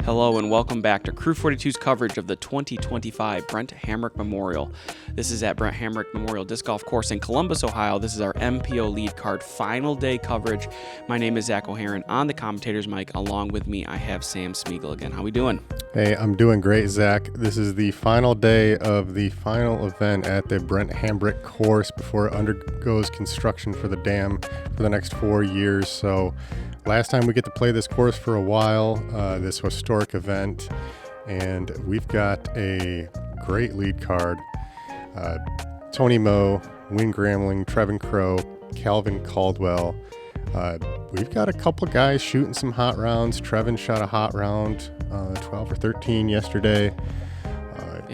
Hello and welcome back to Crew 42's coverage of the 2025 Brent Hambrick Memorial. This is at Brent Hambrick Memorial Disc Golf Course in Columbus, Ohio. This is our MPO Lead Card final day coverage. My name is Zach O'Haron on the commentator's mic. Along with me, I have Sam Smigiel again. How we doing? Hey, I'm doing great, Zach. This is the final day of the final event at the Brent Hambrick course before it undergoes construction for the dam for the next 4 years. So last time we get to play this course for a while, this historic event, and we've got a great lead card. Tony Moe, Winn Gramling, Trevon Crowe, Caldwell. We've got a couple guys shooting some hot rounds. Trevon shot a hot round, 12 or 13 yesterday.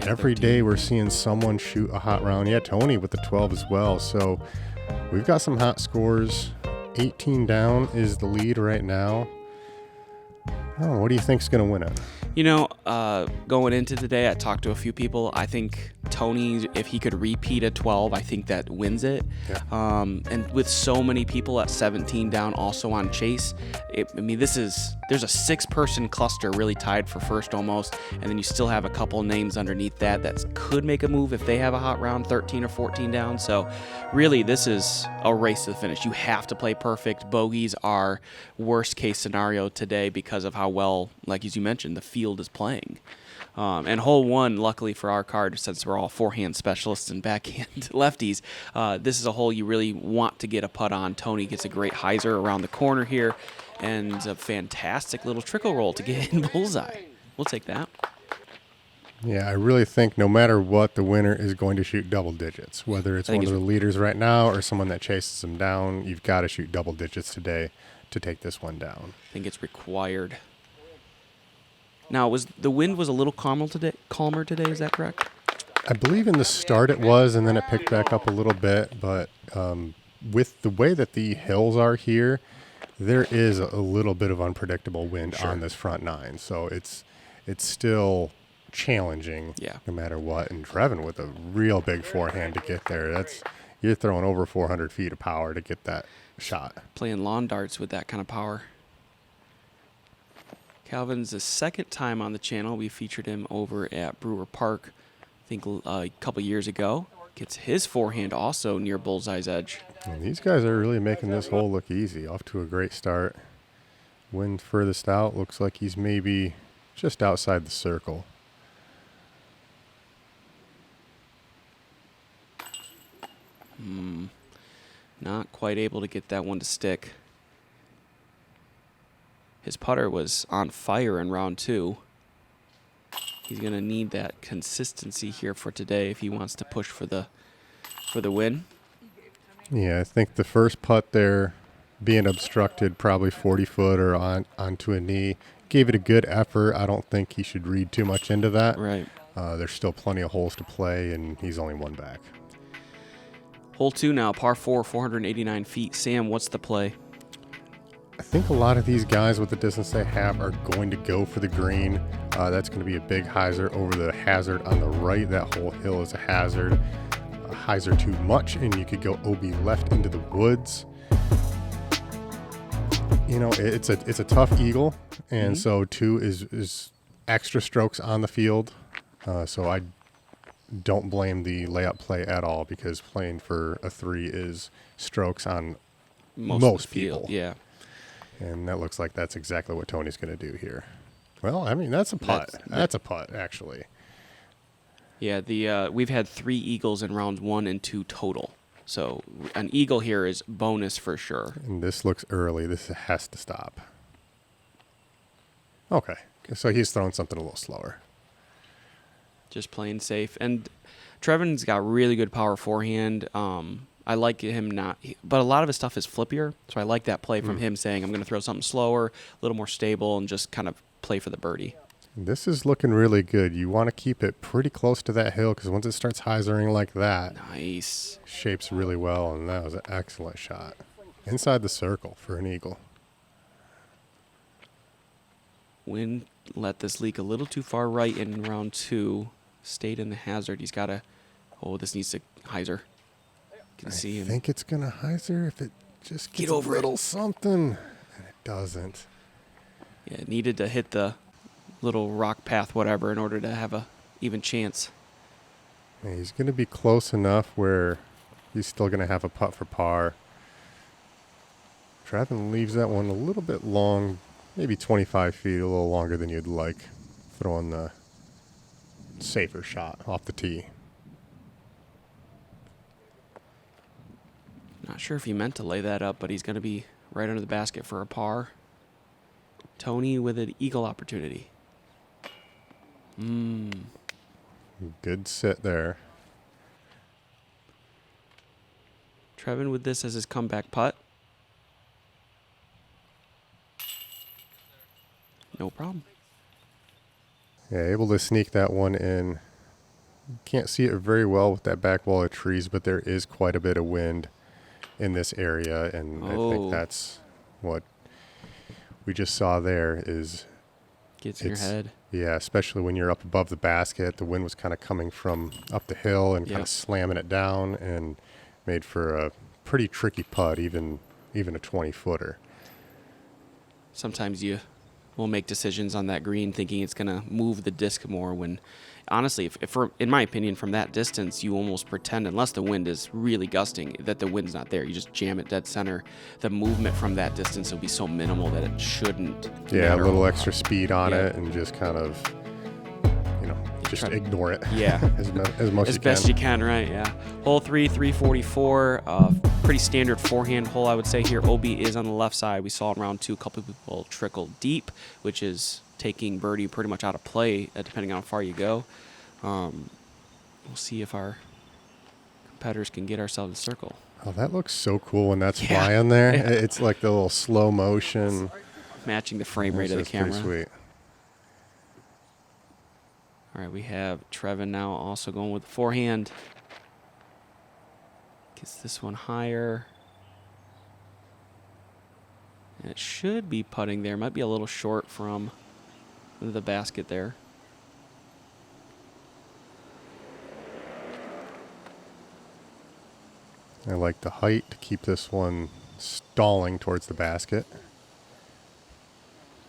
Every day we're seeing someone shoot a hot round. Yeah, Tony with the 12 as well. So we've got some hot scores. 18 down is the lead right now. Oh, what do you think's going to win it? You know, going into today, I talked to a few people. I think Tony, if he could repeat a 12, I think that wins it. Yeah. And with so many people at 17 down also on chase, there's a 6-person cluster really tied for first almost, and then you still have a couple names underneath that could make a move if they have a hot round, 13 or 14 down. So really, this is a race to the finish. You have to play perfect. Bogeys are worst case scenario today because of how well, like as you mentioned, the field is playing. And hole one, luckily for our card, since we're all forehand specialists and backhand lefties, this is a hole you really want to get a putt on. Tony gets a great hyzer around the corner here and a fantastic little trickle roll to get in bullseye. We'll take that. Yeah, I really think no matter what, the winner is going to shoot double digits. Whether it's one of the leaders right now or someone that chases them down, you've got to shoot double digits today to take this one down. I think it's required. Now, the wind was a little calmer today, is that correct? I believe in the start it was, and then it picked back up a little bit. But with the way that the hills are here, there is a little bit of unpredictable wind on this front nine. So it's still challenging no matter what. And Trevon with a real big forehand to get there. You're throwing over 400 feet of power to get that shot. Playing lawn darts with that kind of power. Calvin's the second time on the channel. We featured him over at Brewer Park, I think a couple years ago. Gets his forehand also near bullseye's edge. And these guys are really making this hole look easy. Off to a great start. Wind furthest out. Looks like he's maybe just outside the circle. Not quite able to get that one to stick. His putter was on fire in round 2. He's going to need that consistency here for today if he wants to push for the win. Yeah, I think the first putt there being obstructed probably 40 foot or onto a knee. Gave it a good effort. I don't think he should read too much into that. Right. There's still plenty of holes to play, and he's only one back. Hole 2 now, par 4, 489 feet. Sam, what's the play? I think a lot of these guys with the distance they have are going to go for the green. That's going to be a big hyzer over the hazard on the right. That whole hill is a hazard. A hyzer too much, and you could go OB left into the woods. You know, it's a tough eagle, and so 2 is extra strokes on the field. So I don't blame the layup play at all, because playing for a 3 is strokes on most people. Yeah. And that looks like that's exactly what Tony's going to do here. Well, I mean, that's a putt. That's a putt, actually. Yeah, we've had 3 eagles in rounds 1 and 2 total. So an eagle here is bonus for sure. And this looks early. This has to stop. Okay. So he's throwing something a little slower. Just playing safe. And Trevon's got really good power forehand. I like him but a lot of his stuff is flippier, so I like that play from him saying, I'm going to throw something slower, a little more stable, and just kind of play for the birdie. This is looking really good. You want to keep it pretty close to that hill, because once it starts hyzering like that, nice, shapes really well, and that was an excellent shot. Inside the circle for an eagle. Winn let this leak a little too far right in round 2. Stayed in the hazard. He's got to, this needs to hyzer. I think it's going to hyzer if it just gets a little something. And it doesn't. Yeah, it needed to hit the little rock path, whatever, in order to have a even chance. Yeah, he's going to be close enough where he's still going to have a putt for par. Trevon leaves that one a little bit long, maybe 25 feet, a little longer than you'd like. Throwing the safer shot off the tee. Not sure if he meant to lay that up, but he's going to be right under the basket for a par. Tony with an eagle opportunity. Good sit there. Trevon with this as his comeback putt. No problem. Yeah, able to sneak that one in. Can't see it very well with that back wall of trees, but there is quite a bit of wind in this area, and I think that's what we just saw there is gets in your head. Yeah, especially when you're up above the basket. The wind was kind of coming from up the hill and kind of slamming it down, and made for a pretty tricky putt, even a 20-footer. Sometimes you will make decisions on that green thinking it's going to move the disc more when honestly, if in my opinion, from that distance, you almost pretend, unless the wind is really gusting, that the wind's not there. You just jam it dead center. The movement from that distance will be so minimal that it shouldn't matter. A little extra speed on it, and just kind of, just ignore it. Yeah. as best you can, right? Yeah. Hole 3, 344. Pretty standard forehand hole, I would say here. OB is on the left side. We saw in round 2 a couple of people trickle deep, which is taking birdie pretty much out of play, depending on how far you go. We'll see if our competitors can get ourselves a circle. Oh, that looks so cool when that's flying there. Yeah. It's like the little slow motion. Matching the frame rate of the camera. Pretty sweet. All right, we have Trevon now also going with the forehand. Gets this one higher. And it should be putting there. Might be a little short from the basket there. I like the height to keep this one stalling towards the basket.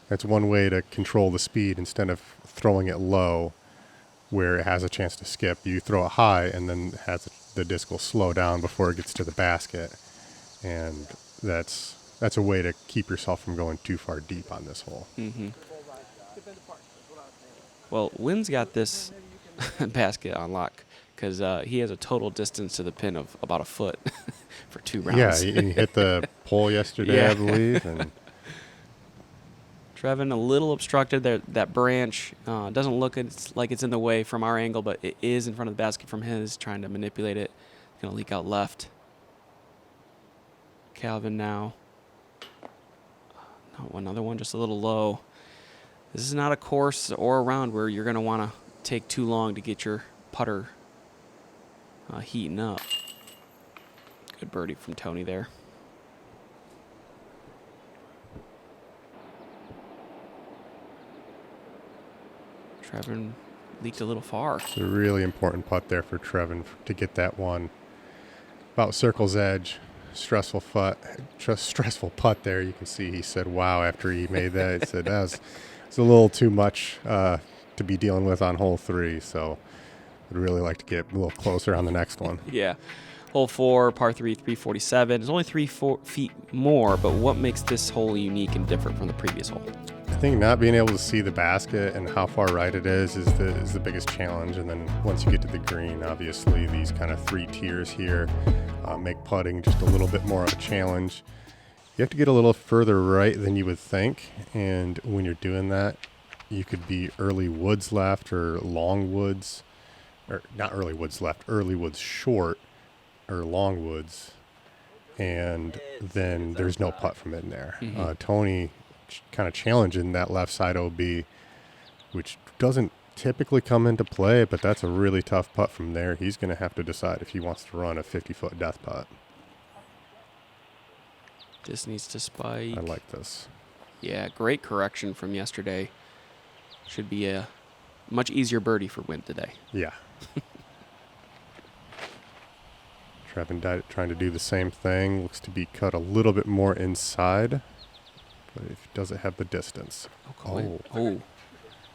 That's one way to control the speed. Instead of throwing it low where it has a chance to skip, you throw it high, and then the disc will slow down before it gets to the basket. And that's a way to keep yourself from going too far deep on this hole. Mm-hmm. Well, Winn's got this basket on lock because he has a total distance to the pin of about a foot for 2 rounds. Yeah, he hit the pole yesterday, I believe. And Trevon a little obstructed there. That branch doesn't look like it's in the way from our angle, but it is in front of the basket from his, trying to manipulate it. Going to leak out left. Calvin now. No, another one just a little low. This is not a course or a round where you're going to want to take too long to get your putter heating up. Good birdie from Tony there. Trevon leaked a little far. It's a really important putt there for Trevon to get that one about circle's edge. Stressful putt there. You can see he said, wow, after he made that. He said, it's a little too much to be dealing with on hole 3. So I'd really like to get a little closer on the next one. Yeah. Hole 4, par 3, 347. It's only 3 feet more, but what makes this hole unique and different from the previous hole? I think not being able to see the basket and how far right it is the biggest challenge. And then once you get to the green, obviously these kind of 3 tiers here make putting just a little bit more of a challenge. You have to get a little further right than you would think. And when you're doing that, you could be early woods left or long woods, or not early woods left, early woods short or long woods. And then there's no putt from in there. Mm-hmm. Tony kind of challenging that left side OB, which doesn't typically come into play, but that's a really tough putt from there. He's going to have to decide if he wants to run a 50-foot death putt. Just needs to spike. I like this. Yeah, great correction from yesterday. Should be a much easier birdie for Winn today. Yeah. Trevon trying to do the same thing. Looks to be cut a little bit more inside, but it doesn't have the distance. Oh.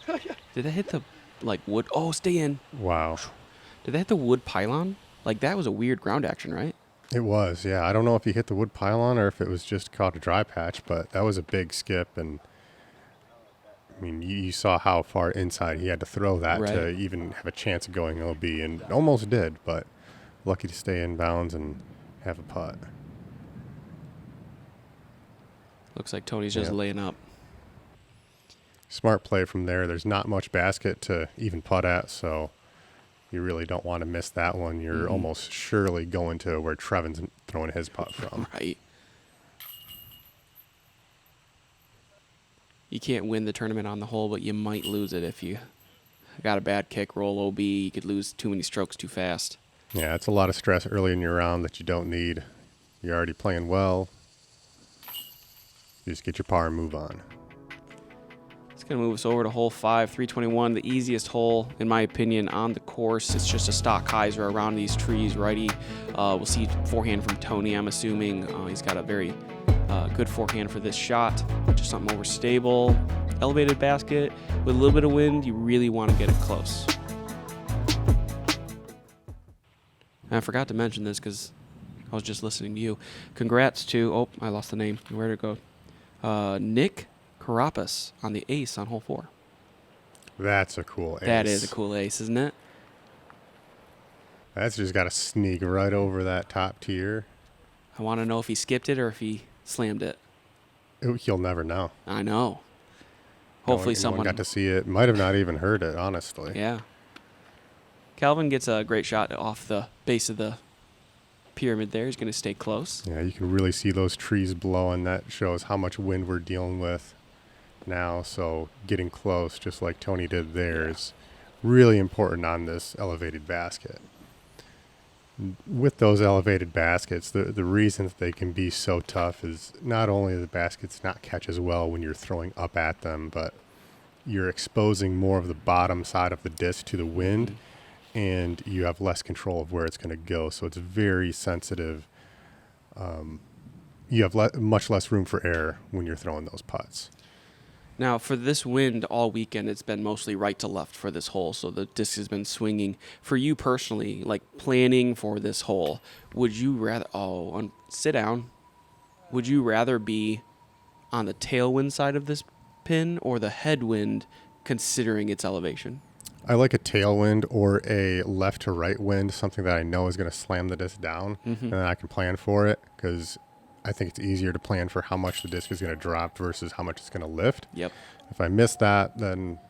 Did that hit the, like, wood? Oh, stay in. Wow. Did that hit the wood pylon? Like, that was a weird ground action, right? It was, yeah. I don't know if he hit the wood pylon or if it was just caught a dry patch, but that was a big skip. And, I mean, you saw how far inside he had to throw that to even have a chance of going OB, and almost did, but lucky to stay in bounds and have a putt. Looks like Tony's just laying up. Smart play from there. There's not much basket to even putt at, so you really don't want to miss that one. You're almost surely going to where Trevon's throwing his putt from. Right. You can't win the tournament on the hole, but you might lose it if you got a bad kick, roll OB. You could lose too many strokes too fast. Yeah, it's a lot of stress early in your round that you don't need. You're already playing well. You just get your par and move on. It's going to move us over to hole 5, 321, the easiest hole, in my opinion, on the course. It's just a stock hyzer around these trees, righty. We'll see forehand from Tony, I'm assuming. He's got a very good forehand for this shot. Just something overstable. Elevated basket. With a little bit of wind, you really want to get it close. And I forgot to mention this because I was just listening to you. Congrats to, oh, I lost the name. Where'd it go? Nick Carapaz on the ace on hole 4. That's a cool ace. That is a cool ace, isn't it? That's just got to sneak right over that top tier. I want to know if he skipped it or if he slammed it. You'll never know. I know. Hopefully someone got to see it. Might have not even heard it, honestly. Yeah. Calvin gets a great shot off the base of the pyramid there. He's going to stay close. Yeah, you can really see those trees blowing. That shows how much wind we're dealing with now. So getting close, just like Tony did there, is really important on this elevated basket. With those elevated baskets, the reason that they can be so tough is not only the baskets not catch as well when you're throwing up at them, but you're exposing more of the bottom side of the disc to the wind, and you have less control of where it's going to go. So it's very sensitive. You have much less room for error when you're throwing those putts. Now, for this wind all weekend, it's been mostly right to left for this hole, so the disc has been swinging. For you personally, like planning for this hole, would you rather, sit down, would you rather be on the tailwind side of this pin or the headwind considering its elevation? I like a tailwind or a left to right wind, something that I know is going to slam the disc down, and then I can plan for it, because I think it's easier to plan for how much the disc is going to drop versus how much it's going to lift. Yep. If I miss that, then,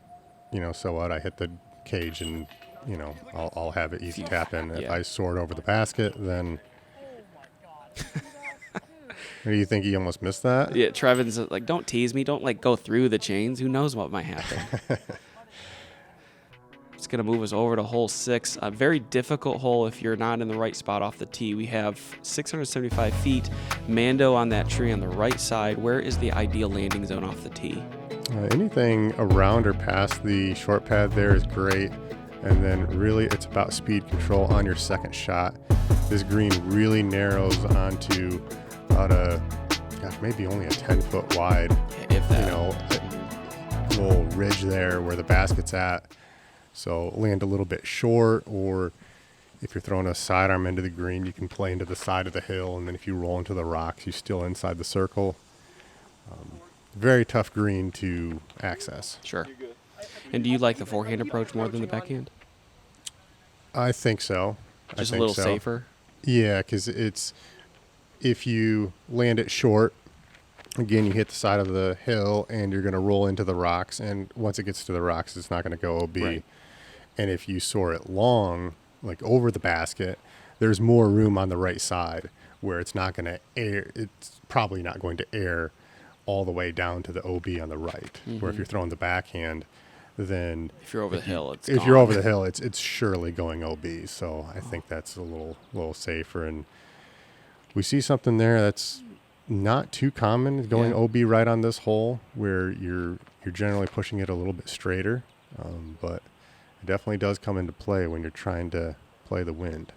so what? I hit the cage and, I'll have it easy tap in. If I soar it over the basket, then... Do you think he almost missed that? Yeah, Trevon's like, don't tease me. Don't, go through the chains. Who knows what might happen? It's going to move us over to hole 6. A very difficult hole if you're not in the right spot off the tee. We have 675 feet. Mando on that tree on the right side. Where is the ideal landing zone off the tee? Anything around or past the short pad there is great. And then really it's about speed control on your second shot. This green really narrows onto about maybe only a 10-foot wide, if that. Little ridge there where the basket's at. So land a little bit short, or if you're throwing a sidearm into the green, you can play into the side of the hill, and then if you roll into the rocks, you're still inside the circle. Very tough green to access. Sure. And do you like the forehand approach more than the backhand? I think so. Just a little safer? Yeah, because if you land it short, again, you hit the side of the hill, and you're going to roll into the rocks, and once it gets to the rocks, it's not going to go OB. Right. And if you soar it long, like over the basket, there's more room on the right side where it's not going to air. It's probably not going to air all the way down to the OB on the right. Where if you're throwing the backhand, then if you're over the hill, it's surely going OB. So I think that's a little safer. And we see something there that's not too common, going OB right on this hole, where you're generally pushing it a little bit straighter, but it definitely does come into play when you're trying to play the wind.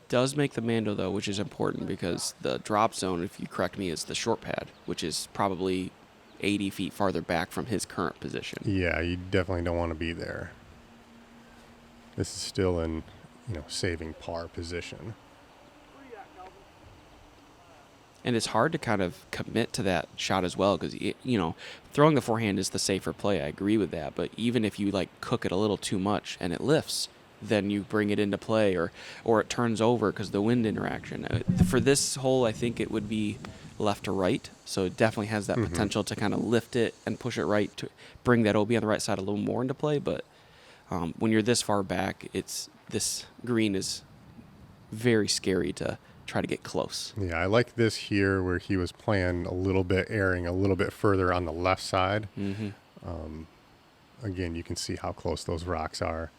Does make the Mando, though, which is important because the drop zone, if you correct me, is the short pad, which is probably 80 feet farther back from his current position. Yeah, you definitely don't want to be there. This is still in, saving par position. And it's hard to kind of commit to that shot as well because, throwing the forehand is the safer play. I agree with that. But even if you, cook it a little too much and it lifts, then you bring it into play or it turns over because the wind interaction. For this hole, I think it would be left to right. So it definitely has that potential to kind of lift it and push it right to bring that OB on the right side a little more into play. But when you're this far back, this green is very scary to try to get close. Yeah, I like this here where he was playing a little bit, airing a little bit further on the left side. Again, you can see how close those rocks are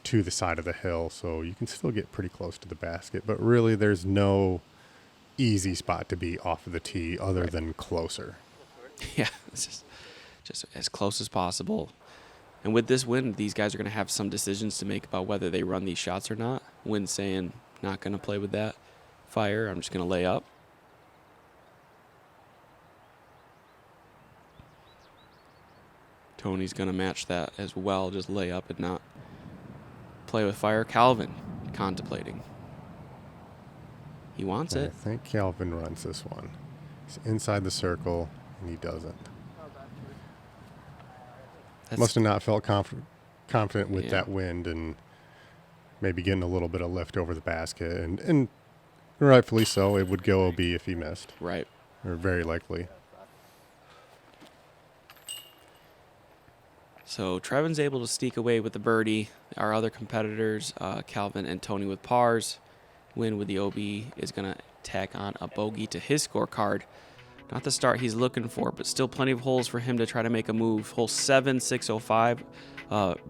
to the side of the hill, so you can still get pretty close to the basket. But really, there's no easy spot to be off of the tee other than closer. Yeah, it's just as close as possible. And with this wind, these guys are going to have some decisions to make about whether they run these shots or not. Winn saying, not going to play with that fire. I'm just going to lay up. Tony's going to match that as well, just lay up and not play with fire. Calvin contemplating. He wants it. I think Calvin runs this one. He's inside the circle, and he doesn't. Must have not felt confident with that wind and maybe getting a little bit of lift over the basket. And rightfully so, it would go OB if he missed. Right. Or very likely. So Trevon's able to sneak away with the birdie. Our other competitors, Calvin and Tony with pars. Winn with the OB is going to tack on a bogey to his scorecard. Not the start he's looking for, but still plenty of holes for him to try to make a move. Hole 7, 605.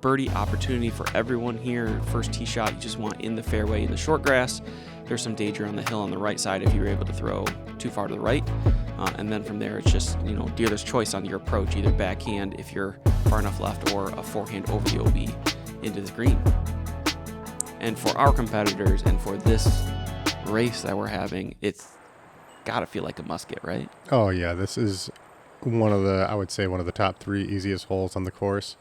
Birdie opportunity for everyone here. First tee shot, you just want in the fairway in the short grass. There's some danger on the hill on the right side if you're able to throw too far to the right. And then from there, it's just, dealer's choice on your approach, either backhand if you're far enough left or a forehand over the OB into the green. And for our competitors and for this race that we're having, it's got to feel like a musket, right? Oh, yeah. This is one of the top 3 easiest holes on the course.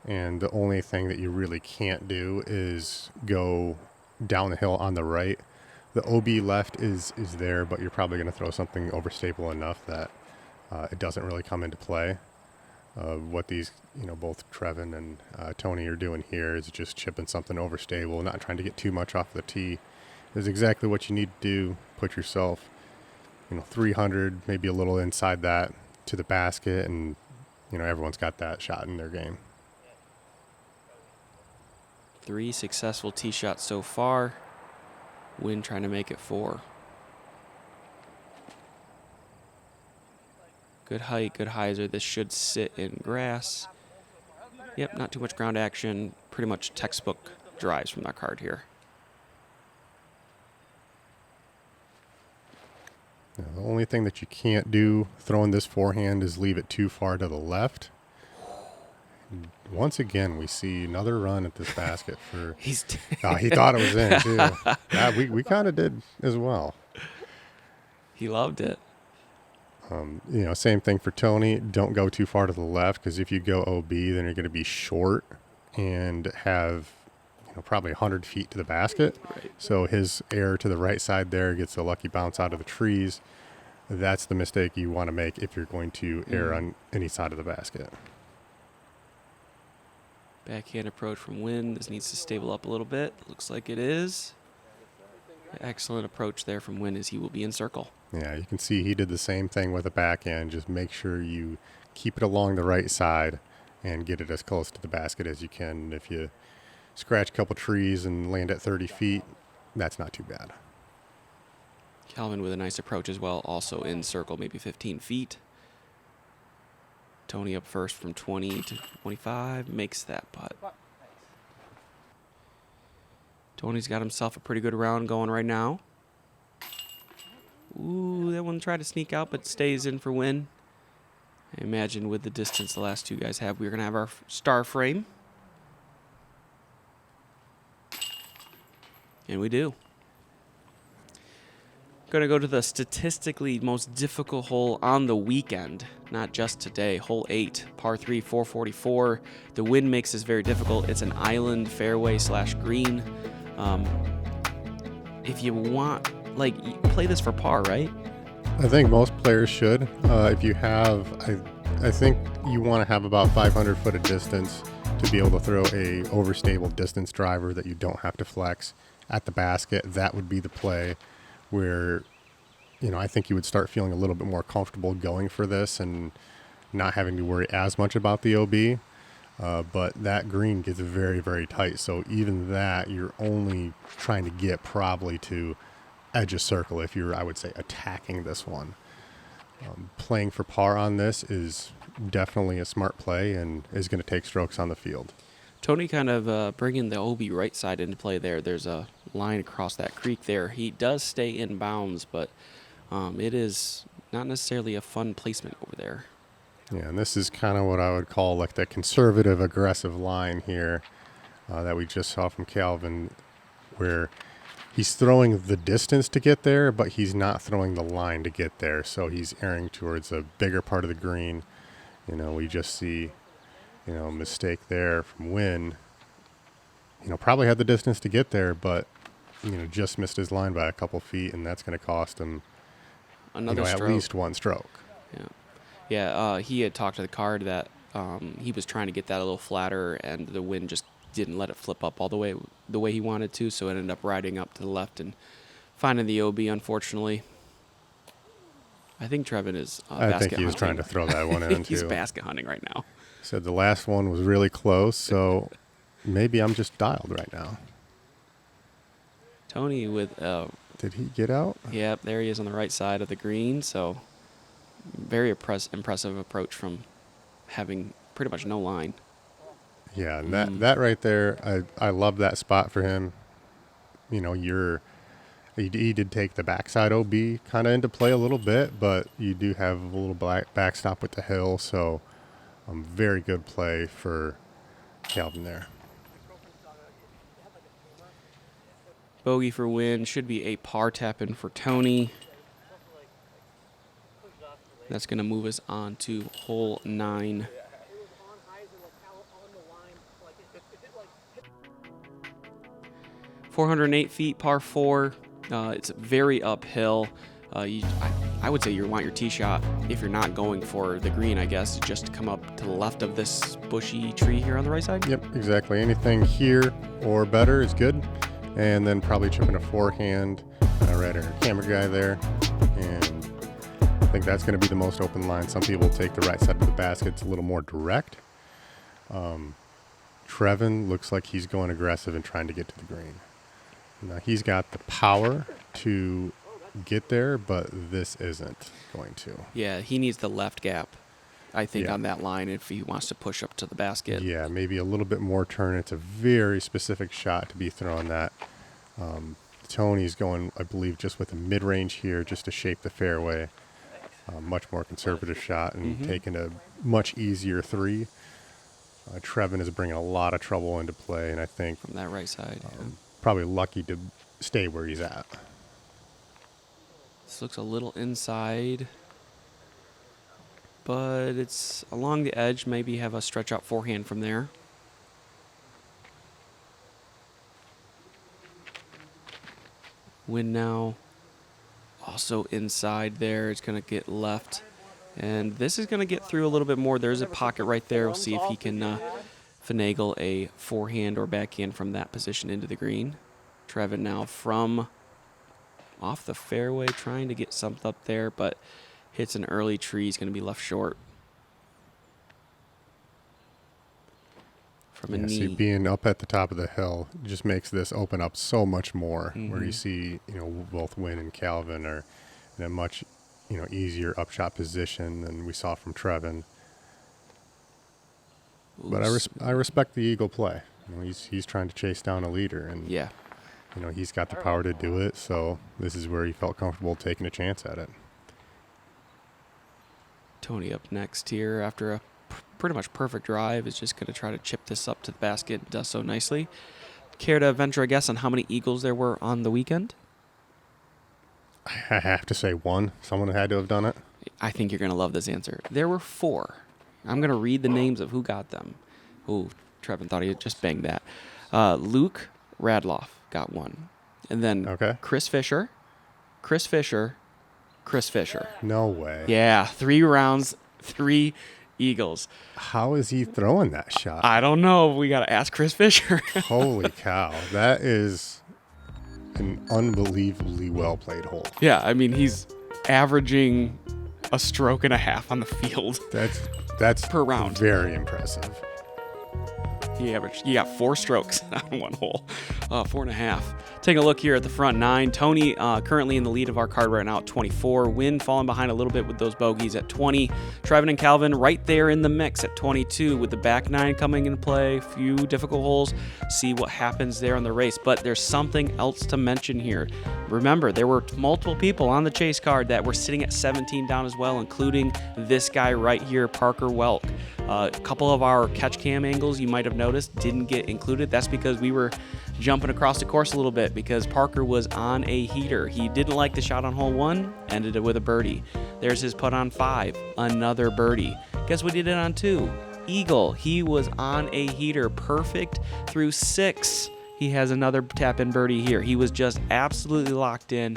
And the only thing that you really can't do is go down the hill on the right. The OB left is there, but you're probably going to throw something overstable enough that it doesn't really come into play. What these, both Trevon and Tony are doing here is just chipping something overstable, not trying to get too much off the tee. Is exactly what you need to do. Put yourself, 300, maybe a little inside that to the basket, and, everyone's got that shot in their game. 3 successful tee shots so far. Winn trying to make it 4. Good height, good hyzer. This should sit in grass. Yep, not too much ground action. Pretty much textbook drives from that card here. Now, the only thing that you can't do throwing this forehand is leave it too far to the left. Once again, we see another run at this basket for. He thought it was in too. Yeah, we kind of did as well. He loved it. Same thing for Tony. Don't go too far to the left, because if you go OB, then you're going to be short and have probably 100 feet to the basket. Right. So his air to the right side there gets a lucky bounce out of the trees. That's the mistake you want to make if you're going to air on any side of the basket. Backhand approach from Winn. This needs to stable up a little bit. Looks like it is. Excellent approach there from Winn as he will be in circle. Yeah, you can see he did the same thing with the backhand. Just make sure you keep it along the right side and get it as close to the basket as you can. If you scratch a couple trees and land at 30 feet, that's not too bad. Calvin with a nice approach as well, also in circle, maybe 15 feet. Tony up first from 20 to 25, makes that putt. Tony's got himself a pretty good round going right now. Ooh, that one tried to sneak out, but stays in for Winn. I imagine with the distance the last two guys have, we're going to have our star frame. And we do. Going to go to the statistically most difficult hole on the weekend, not just today. Hole 8, par 3, 444. The wind makes this very difficult. It's an island fairway / green. If you want, like, you play this for par, right? I think most players should. If you have, I think you want to have about 500 foot of distance to be able to throw a overstable distance driver that you don't have to flex at the basket. That would be the play where, I think you would start feeling a little bit more comfortable going for this and not having to worry as much about the OB. But that green gets very, very tight. So even that, you're only trying to get probably to edge a circle if you're, I would say, attacking this one. Playing for par on this is definitely a smart play and is going to take strokes on the field. Tony kind of bringing the OB right side into play there. There's a line across that creek there. He does stay in bounds, but it is not necessarily a fun placement over there. Yeah, and this is kind of what I would call like the conservative, aggressive line here that we just saw from Calvin, where he's throwing the distance to get there, but he's not throwing the line to get there. So he's erring towards a bigger part of the green. We just see, mistake there from Winn. Probably had the distance to get there, but, just missed his line by a couple feet, and that's going to cost him another at least one stroke. Yeah, he had talked to the card that he was trying to get that a little flatter, and the wind just didn't let it flip up all the way he wanted to, so it ended up riding up to the left and finding the OB, unfortunately. I think Trevon is basket hunting. I think he was trying to throw that one in, too. He's basket hunting right now. Said the last one was really close, so maybe I'm just dialed right now. Tony with... Did he get out? Yep, there he is on the right side of the green, so very impressive approach from having pretty much no line. Yeah, and that right there, I love that spot for him. He did take the backside OB kind of into play a little bit, but you do have a little backstop with the hill, so very good play for Calvin there. Bogey for Winn, should be a par tap-in for Tony. That's going to move us on to hole 9. .408 feet, par 4. It's very uphill. I would say you want your tee shot, if you're not going for the green, I guess, just to come up to the left of this bushy tree here on the right side. Yep, exactly. Anything here or better is good. And then probably chipping a forehand right at our camera guy there. And I think that's going to be the most open line. Some people take the right side of the basket. It's a little more direct. Trevon looks like he's going aggressive and trying to get to the green. Now, he's got the power to get there, but this isn't going to. Yeah, he needs the left gap, I think, on that line if he wants to push up to the basket. Yeah, maybe a little bit more turn. It's a very specific shot to be throwing that. Tony's going, I believe, just with a mid-range here just to shape the fairway. Much more conservative shot and taking a much easier 3. Trevon is bringing a lot of trouble into play, and I think from that right side, probably lucky to stay where he's at. This looks a little inside, but it's along the edge. Maybe have a stretch out forehand from there. Winn now also inside there. It's going to get left. And this is going to get through a little bit more. There's a pocket right there. We'll see if he can finagle a forehand or backhand from that position into the green. Trevon now from off the fairway trying to get something up there, but hits an early tree. He's going to be left short. From a knee. See, being up at the top of the hill just makes this open up so much more. Where you see, both Winn and Calvin are in a much, easier upshot position than we saw from Trevon. But I respect the eagle play. He's trying to chase down a leader, and he's got the power to do it. So this is where he felt comfortable taking a chance at it. Tony up next here after a pretty much perfect drive is just going to try to chip this up to the basket. Does so nicely. Care to venture a guess on how many eagles there were on the weekend? I have to say one. Someone had to have done it. I think you're going to love this answer. There were 4. I'm going to read the names of who got them. Ooh, Trevon thought he had just banged that. Luke Radloff got one. And then Chris Fisher. No way. Yeah, 3 rounds, 3 Eagles. How is he throwing that shot? I don't know. We got to ask Chris Fisher. Holy cow. That is an unbelievably well-played hole. Yeah, I mean, he's averaging a stroke and a half on the field. That's per round. Very impressive. He got 4 strokes on one hole, 4.5. Taking a look here at the front 9. Tony currently in the lead of our card right now at 24. Winn falling behind a little bit with those bogeys at 20. Trevon and Calvin right there in the mix at 22 with the back 9 coming into play. A few difficult holes. See what happens there on the race. But there's something else to mention here. Remember, there were multiple people on the chase card that were sitting at 17 down as well, including this guy right here, Parker Welk. A couple of our catch cam angles you might have noticed didn't get included. That's because we were jumping across the course a little bit because Parker was on a heater. He didn't like the shot on hole 1, ended it with a birdie. There's his putt on 5, another birdie. Guess what he did on 2? Eagle. He was on a heater, perfect through 6. He has another tap-in birdie here. He was just absolutely locked in.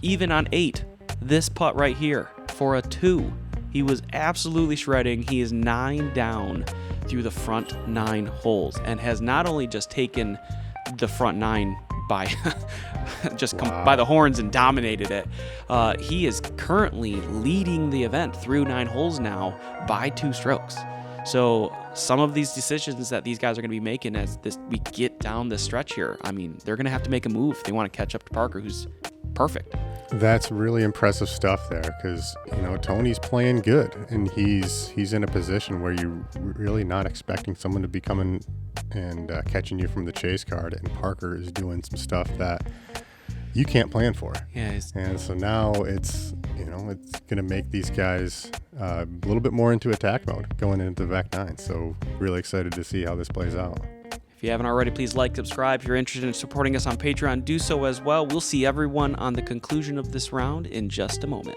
Even on 8, this putt right here for a 2. He was absolutely shredding. He is 9 down through the front 9 holes and has not only just taken the front 9 by by the horns and dominated it. He is currently leading the event through 9 holes now by 2 strokes. So some of these decisions that these guys are going to be making as we get down this stretch here, I mean, they're going to have to make a move if they want to catch up to Parker, who's perfect. That's really impressive stuff there because, Tony's playing good and he's in a position where you're really not expecting someone to be coming and catching you from the chase card, and Parker is doing some stuff that you can't plan for. Yeah. And so now it's going to make these guys a little bit more into attack mode going into the back 9. So really excited to see how this plays out. If you haven't already, please like, subscribe. If you're interested in supporting us on Patreon, do so as well. We'll see everyone on the conclusion of this round in just a moment.